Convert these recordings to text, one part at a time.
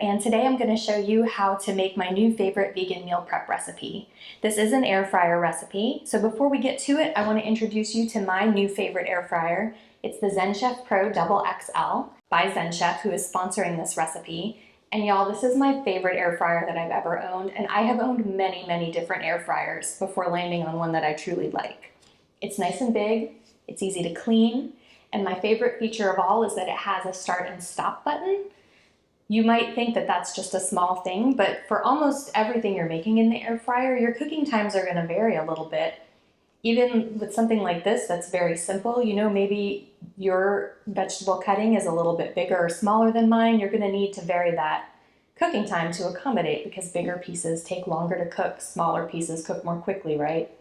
and today I'm going to show you how to make my new favorite vegan meal prep recipe. This is an air fryer recipe, so before we get to it, I want to introduce you to my new favorite air fryer. It's the Zenchef Pro Double XL by Zenchef, who is sponsoring this recipe. And y'all, this is my favorite air fryer that I've ever owned, and I have owned many different air fryers before landing on one that I truly like. It's nice and big, it's easy to clean, and my favorite feature of all is that it has a start and stop button. You might think that that's just a small thing, but for almost everything you're making in the air fryer, your cooking times are going to vary a little bit. Even with something like this that's very simple, you know, maybe your vegetable cutting is a little bit bigger or smaller than mine, you're going to need to vary that cooking time to accommodate because bigger pieces take longer to cook, smaller pieces cook more quickly, right?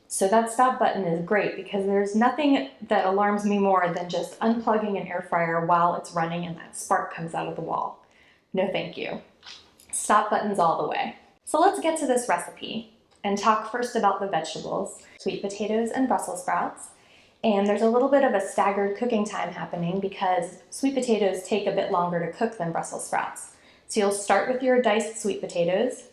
So that stop button is great because there's nothing that alarms me more than just unplugging an air fryer while it's running and that spark comes out of the wall. No thank you. Stop buttons all the way. So let's get to this recipe and talk first about the vegetables, sweet potatoes and Brussels sprouts. And there's a little bit of a staggered cooking time happening because sweet potatoes take a bit longer to cook than Brussels sprouts. So you'll start with your diced sweet potatoes,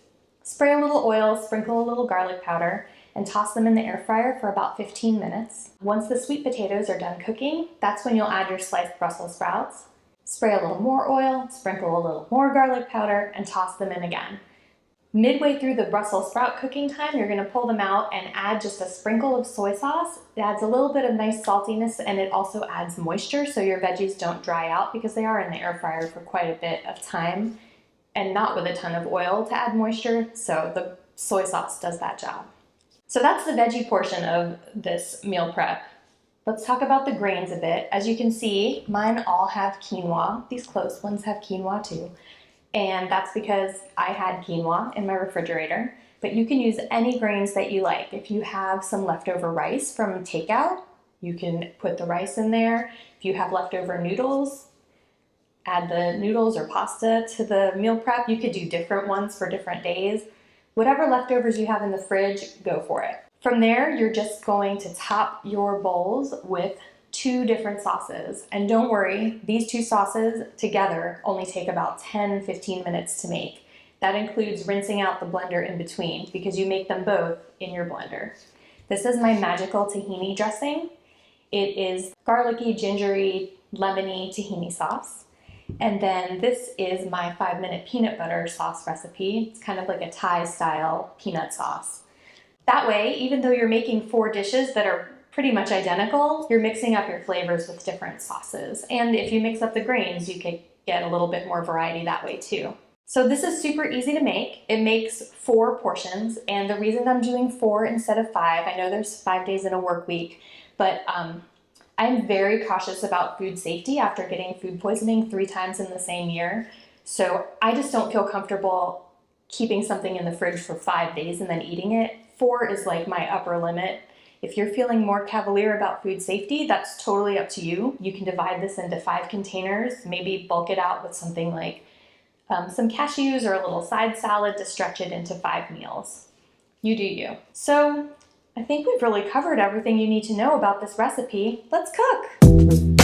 spray a little oil, sprinkle a little garlic powder, and toss them in the air fryer for about 15 minutes. Once the sweet potatoes are done cooking, that's when you'll add your sliced Brussels sprouts. Spray a little more oil, sprinkle a little more garlic powder, and toss them in again. Midway through the Brussels sprout cooking time, you're going to pull them out and add just a sprinkle of soy sauce. It adds a little bit of nice saltiness, and it also adds moisture so your veggies don't dry out because they are in the air fryer for quite a bit of time and not with a ton of oil to add moisture, so the soy sauce does that job. So that's the veggie portion of this meal prep. Let's talk about the grains a bit. As you can see, mine all have quinoa. These close ones have quinoa too. And that's because I had quinoa in my refrigerator. But you can use any grains that you like. If you have some leftover rice from takeout, you can put the rice in there. If you have leftover noodles, add the noodles or pasta to the meal prep. You could do different ones for different days. Whatever leftovers you have in the fridge, go for it. From there, you're just going to top your bowls with 2 different sauces. And don't worry, these 2 sauces together only take about 10-15 minutes to make. That includes rinsing out the blender in between because you make them both in your blender. This is my magical tahini dressing. It is garlicky, gingery, lemony tahini sauce. And then this is my 5-minute peanut butter sauce recipe. It's kind of like a Thai style peanut sauce. That way, even though you're making 4 dishes that are pretty much identical, you're mixing up your flavors with different sauces. And if you mix up the grains, you could get a little bit more variety that way too. So this is super easy to make. It makes 4 portions, and the reason I'm doing 4 instead of 5, I know there's 5 days in a work week, but I'm very cautious about food safety after getting food poisoning 3 times in the same year. So I just don't feel comfortable keeping something in the fridge for 5 days and then eating it. 4 is like my upper limit. If you're feeling more cavalier about food safety, that's totally up to you. You can divide this into 5 containers, maybe bulk it out with something like some cashews or a little side salad to stretch it into 5 meals. You do you. So I think we've really covered everything you need to know about this recipe. Let's cook!